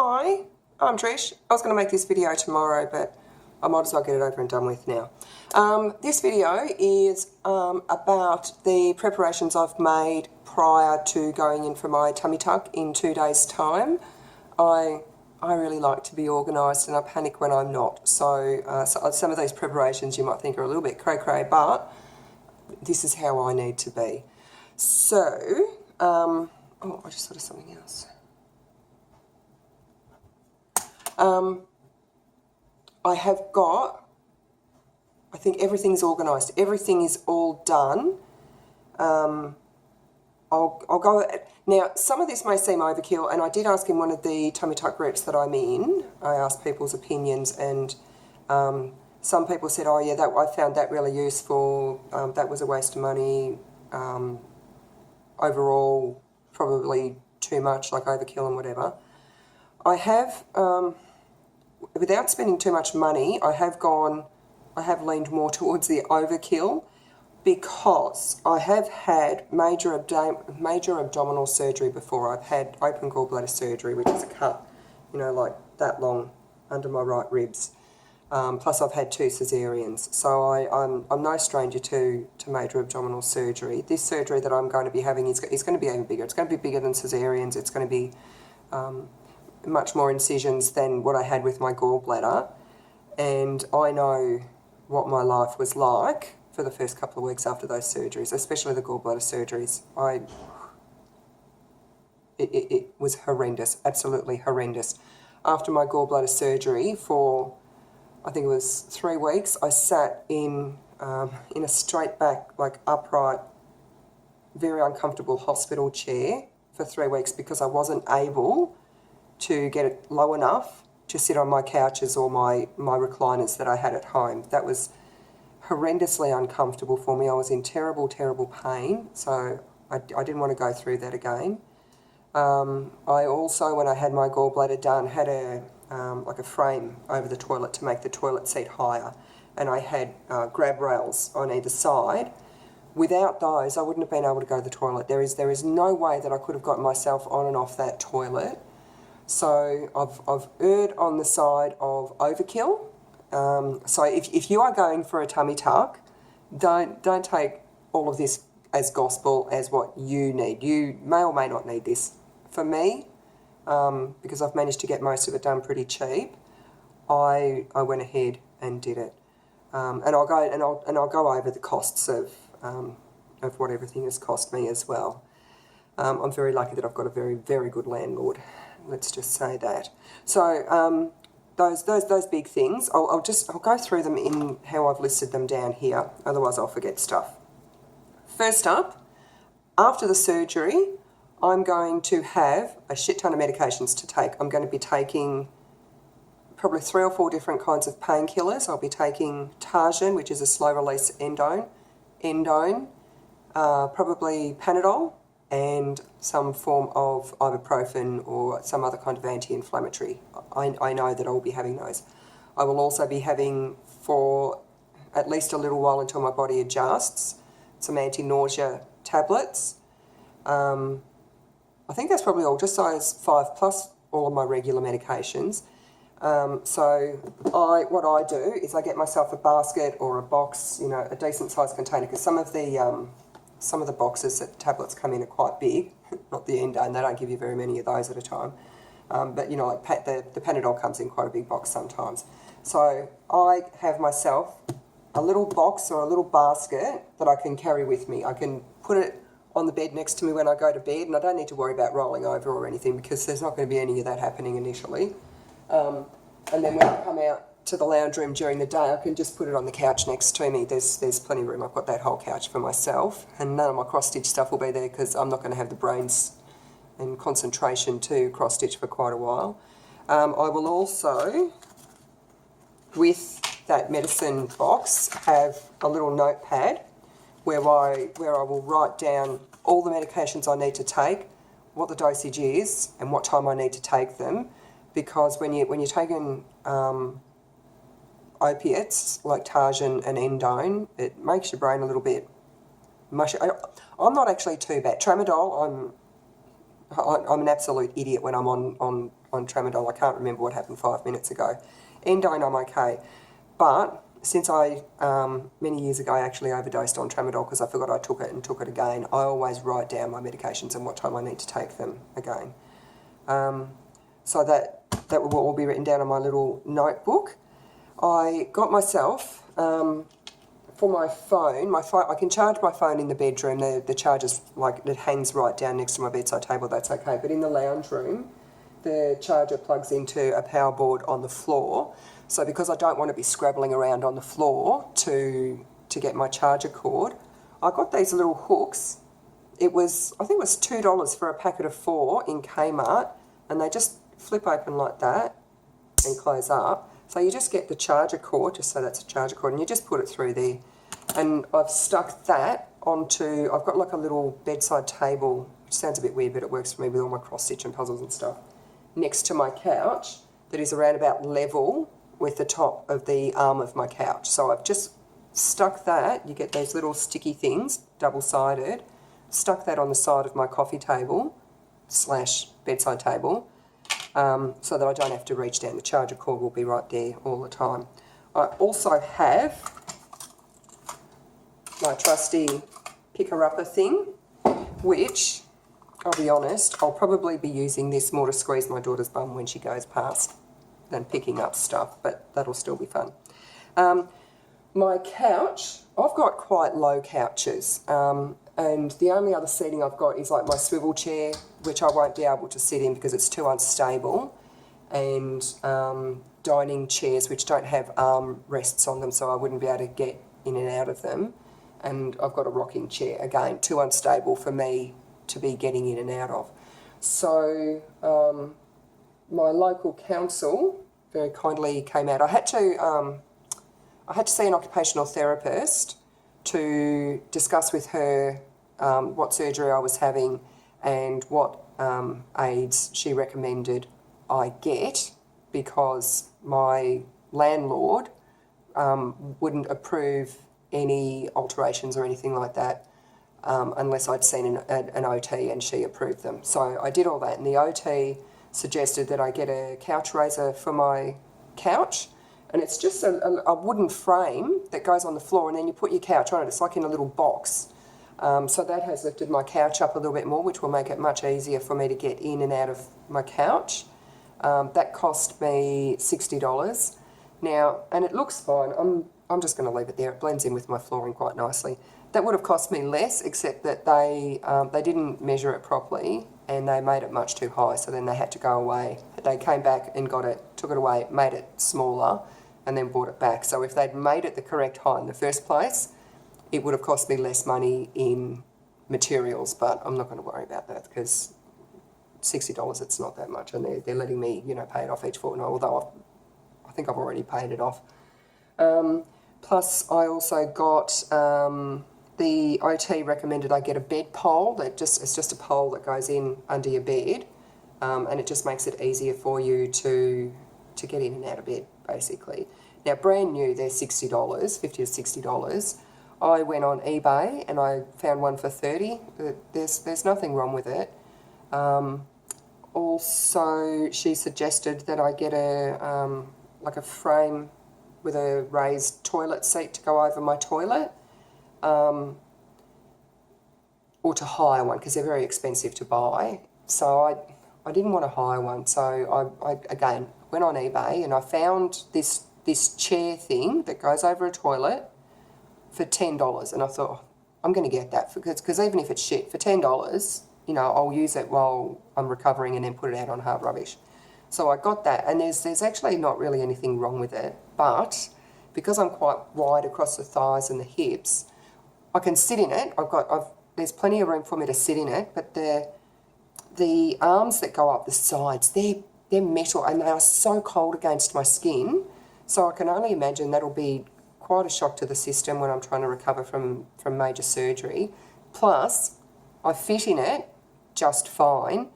Hi, I'm Trish. I was going to make this video tomorrow, but I might as well get it over and done with now. This video is about the preparations I've made prior to going in for my tummy tuck in 2 days' time. I really like to be organised and I panic when I'm not. So some of these preparations you might think are a little bit cray-cray, but this is how I need to be. So, oh, I just thought of something else. I have got, I think everything's organised. Everything is all done. I'll go, now some of this may seem overkill, and I did ask in one of the tummy tuck groups that I'm in, I asked people's opinions, and some people said, oh yeah, I found that really useful, that was a waste of money, overall probably too much, like overkill and whatever. I have, without spending too much money, I have leaned more towards the overkill because I have had major abdominal surgery before. I've had open gallbladder surgery, which is a cut, you know, like that long under my right ribs. Plus I've had 2 caesareans. So I'm no stranger to major abdominal surgery. This surgery that I'm going to be having is going to be even bigger. It's going to be bigger than caesareans. It's going to be much more incisions than what I had with my gallbladder, and I know what my life was like for the first couple of weeks after those surgeries, especially the gallbladder surgeries. It was horrendous, absolutely horrendous. After my gallbladder surgery for, I think it was 3 weeks, I sat in a straight back, like upright, very uncomfortable hospital chair for 3 weeks because I wasn't able to get it low enough to sit on my couches or my recliners that I had at home. That was horrendously uncomfortable for me. I was in terrible, terrible pain, so I didn't want to go through that again. I also, when I had my gallbladder done, had like a frame over the toilet to make the toilet seat higher, and I had grab rails on either side. Without those, I wouldn't have been able to go to the toilet. There is no way that I could have gotten myself on and off that toilet. So I've erred on the side of overkill. So if you are going for a tummy tuck, don't take all of this as gospel as what you need. You may or may not need this. For me, because I've managed to get most of it done pretty cheap, I went ahead and did it. And I'll go over the costs of what everything has cost me as well. I'm very lucky that I've got a very, very good landlord. Let's just say that. So those big things, I'll go through them in how I've listed them down here. Otherwise, I'll forget stuff. First up, after the surgery, I'm going to have a shit ton of medications to take. I'm going to be taking probably 3 or 4 different kinds of painkillers. I'll be taking Tarjan, which is a slow-release endone, probably Panadol, and some form of ibuprofen or some other kind of anti-inflammatory. I know that I will be having those. I will also be having, for at least a little while until my body adjusts, some anti-nausea tablets. I think that's probably all, just size 5 plus all of my regular medications. So what I do is I get myself a basket or a box, you know, a decent sized container, because some of the boxes that tablets come in are quite big, not the endone, they don't give you very many of those at a time. But you know, like the Panadol comes in quite a big box sometimes. So I have myself a little box or a little basket that I can carry with me. I can put it on the bed next to me when I go to bed, and I don't need to worry about rolling over or anything because there's not going to be any of that happening initially. And then when I come out to the lounge room during the day, I can just put it on the couch next to me. There's plenty of room. I've got that whole couch for myself, and none of my cross-stitch stuff will be there because I'm not going to have the brains and concentration to cross-stitch for quite a while. I will also, with that medicine box, have a little notepad where I will write down all the medications I need to take, what the dosage is, and what time I need to take them, because when you're taking opiates like Tarjan and endone, it makes your brain a little bit mushy. I'm not actually too bad. Tramadol, I'm an absolute idiot when I'm on on tramadol. I can't remember what happened 5 minutes ago. Endone, I'm okay. But since I, many years ago, I actually overdosed on tramadol because I forgot I took it and took it again, I always write down my medications and what time I need to take them again. So that will all be written down on my little notebook. I got myself, for my phone, I can charge my phone in the bedroom. The charger's like, it hangs right down next to my bedside table, that's okay. But in the lounge room, the charger plugs into a power board on the floor. So because I don't want to be scrabbling around on the floor to get my charger cord, I got these little hooks. I think it was $2 for a packet of 4 in Kmart, and they just flip open like that and close up. So you just get the charger cord, just so that's a charger cord, and you just put it through there. And I've stuck that onto, I've got like a little bedside table, which sounds a bit weird, but it works for me with all my cross-stitch and puzzles and stuff, next to my couch that is around about level with the top of the arm of my couch. So I've just stuck that, you get these little sticky things, double-sided, stuck that on the side of my coffee table / bedside table, so that I don't have to reach down. The charger cord will be right there all the time. I also have my trusty picker-upper thing, which, I'll be honest, I'll probably be using this more to squeeze my daughter's bum when she goes past than picking up stuff, but that'll still be fun. My couch, I've got quite low couches, and the only other seating I've got is like my swivel chair, which I won't be able to sit in because it's too unstable, and dining chairs which don't have arm rests on them, so I wouldn't be able to get in and out of them. And I've got a rocking chair, again, too unstable for me to be getting in and out of. So my local council very kindly came out. I had to see an occupational therapist to discuss with her what surgery I was having and what aids she recommended I get, because my landlord wouldn't approve any alterations or anything like that unless I'd seen an OT and she approved them. So I did all that, and the OT suggested that I get a couch raiser for my couch, and it's just a wooden frame that goes on the floor, and then you put your couch on it. It's like in a little box. So that has lifted my couch up a little bit more, which will make it much easier for me to get in and out of my couch. That cost me $60. Now, and it looks fine. I'm just going to leave it there. It blends in with my flooring quite nicely. That would have cost me less, except that they didn't measure it properly and they made it much too high, so then they had to go away. They came back and got it, took it away, made it smaller, and then brought it back. So if they'd made it the correct height in the first place, it would have cost me less money in materials, but I'm not going to worry about that because $60, it's not that much, and they're letting me, pay it off each fortnight, although I think I've already paid it off. Plus, I also got the OT recommended I get a bed pole. It's just a pole that goes in under your bed, and it just makes it easier for you to get in and out of bed, basically. Now, brand new, they're $60, $50 to $60. I went on eBay and I found one for $30. There's nothing wrong with it. Also, she suggested that I get a frame with a raised toilet seat to go over my toilet, or to hire one because they're very expensive to buy. So I didn't want to hire one. So I again went on eBay and I found this chair thing that goes over a toilet for $10, and I thought, I'm going to get that because even if it's shit, for $10, I'll use it while I'm recovering and then put it out on hard rubbish. So I got that, and there's actually not really anything wrong with it, but because I'm quite wide across the thighs and the hips, I can sit in it. There's plenty of room for me to sit in it, but the arms that go up the sides, they're metal and they are so cold against my skin. So I can only imagine that'll be quite a shock to the system when I'm trying to recover from major surgery. Plus, I fit in it just fine,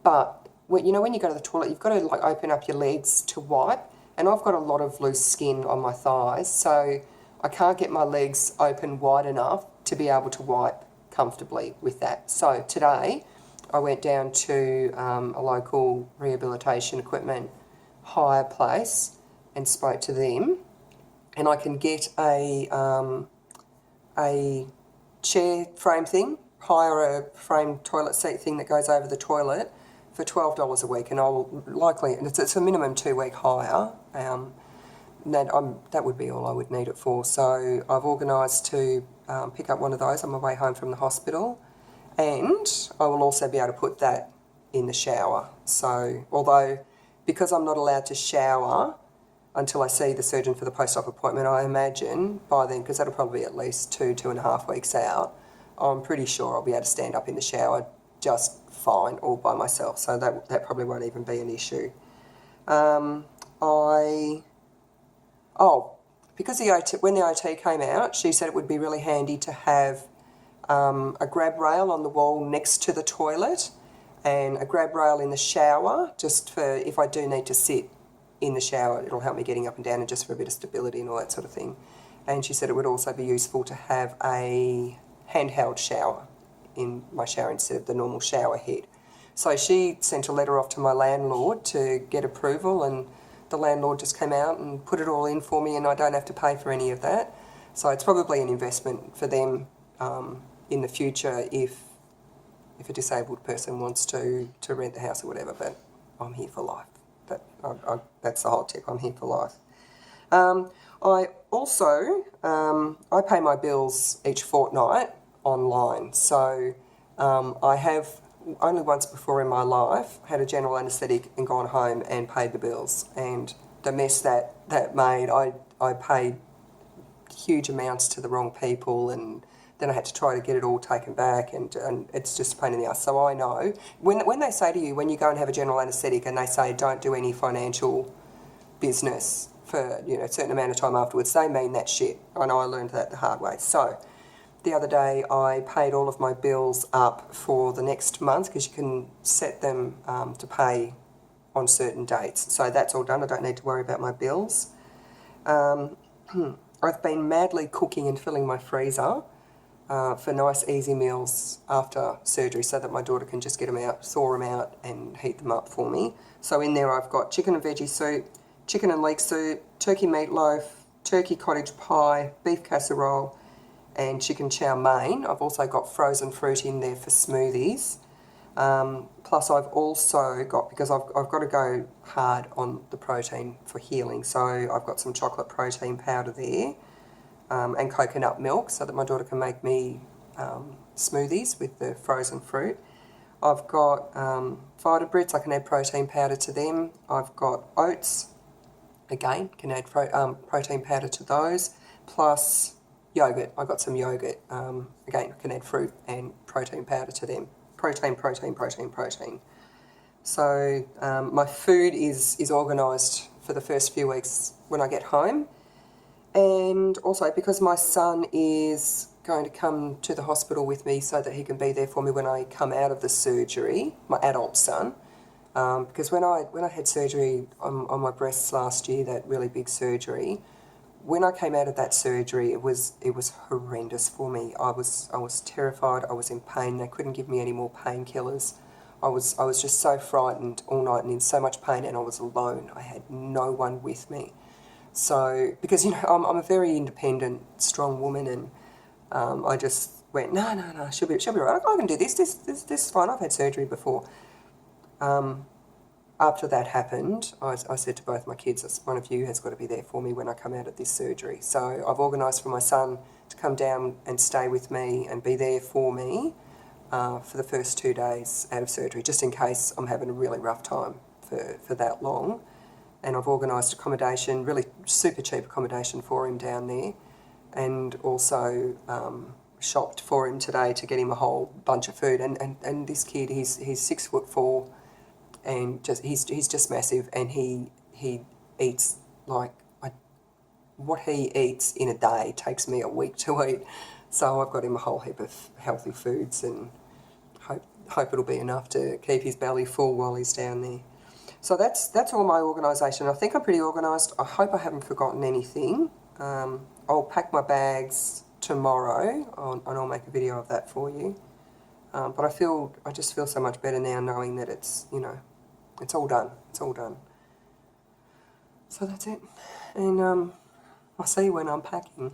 but when you go to the toilet, you've got to open up your legs to wipe, and I've got a lot of loose skin on my thighs, so I can't get my legs open wide enough to be able to wipe comfortably with that. So today, I went down to a local rehabilitation equipment hire place and spoke to them, and I can get a chair frame thing, hire a frame toilet seat thing that goes over the toilet for $12 a week, and I'll likely, and it's a minimum 2-week hire. That would be all I would need it for. So I've organised to pick up one of those on my way home from the hospital, and I will also be able to put that in the shower. So although, because I'm not allowed to shower until I see the surgeon for the post-op appointment, I imagine by then, because that'll probably be at least 2.5 weeks out, I'm pretty sure I'll be able to stand up in the shower just fine all by myself. So that probably won't even be an issue. Because when the OT came out, she said it would be really handy to have a grab rail on the wall next to the toilet and a grab rail in the shower, just for if I do need to sit in the shower, it'll help me getting up and down and just for a bit of stability and all that sort of thing. And she said it would also be useful to have a handheld shower in my shower instead of the normal shower head. So she sent a letter off to my landlord to get approval, and the landlord just came out and put it all in for me, and I don't have to pay for any of that. So it's probably an investment for them in the future if a disabled person wants to rent the house or whatever, but I'm here for life. That's the whole tip, I'm here for life. I also, I pay my bills each fortnight online, so I have only once before in my life had a general anaesthetic and gone home and paid the bills, and the mess that made, I paid huge amounts to the wrong people, and then I had to try to get it all taken back, and it's just a pain in the ass. So I know, when they say to you, when you go and have a general anaesthetic and they say don't do any financial business for a certain amount of time afterwards, they mean that shit. I know, I learned that the hard way. So the other day I paid all of my bills up for the next month, because you can set them to pay on certain dates. So that's all done. I don't need to worry about my bills. I've been madly cooking and filling my freezer for nice easy meals after surgery, so that my daughter can just get them out, thaw them out and heat them up for me. So in there I've got chicken and veggie soup, chicken and leek soup, turkey meatloaf, turkey cottage pie, beef casserole and chicken chow mein. I've also got frozen fruit in there for smoothies. Plus I've also got, because I've got to go hard on the protein for healing, so I've got some chocolate protein powder there. And coconut milk, so that my daughter can make me smoothies with the frozen fruit. I've got Vita Brits, I can add protein powder to them. I've got oats, again, can add protein powder to those, plus yogurt. I've got some yogurt, again, I can add fruit and protein powder to them. Protein. So my food is organised for the first few weeks when I get home. And also because my son is going to come to the hospital with me so that he can be there for me when I come out of the surgery, my adult son, because when I had surgery on my breasts last year, that really big surgery, when I came out of that surgery, it was horrendous for me. I was terrified. I was in pain. They couldn't give me any more painkillers. I was just so frightened all night and in so much pain, and I was alone. I had no one with me. So, because, I'm a very independent, strong woman, and I just went, no, she'll be right. I can do this is fine. I've had surgery before. After that happened, I said to both my kids, one of you has got to be there for me when I come out of this surgery. So I've organised for my son to come down and stay with me and be there for me for the first 2 days out of surgery, just in case I'm having a really rough time for that long. And I've organised accommodation, really super cheap accommodation for him down there, and also shopped for him today to get him a whole bunch of food. And this kid, he's 6'4", and he's just massive, and he eats like what he eats in a day takes me a week to eat. So I've got him a whole heap of healthy foods, and hope it'll be enough to keep his belly full while he's down there. So that's all my organisation. I think I'm pretty organised. I hope I haven't forgotten anything. I'll pack my bags tomorrow, and I'll make a video of that for you. But I just feel so much better now knowing that it's, you know, it's all done. It's all done. So that's it. And I'll see you when I'm packing.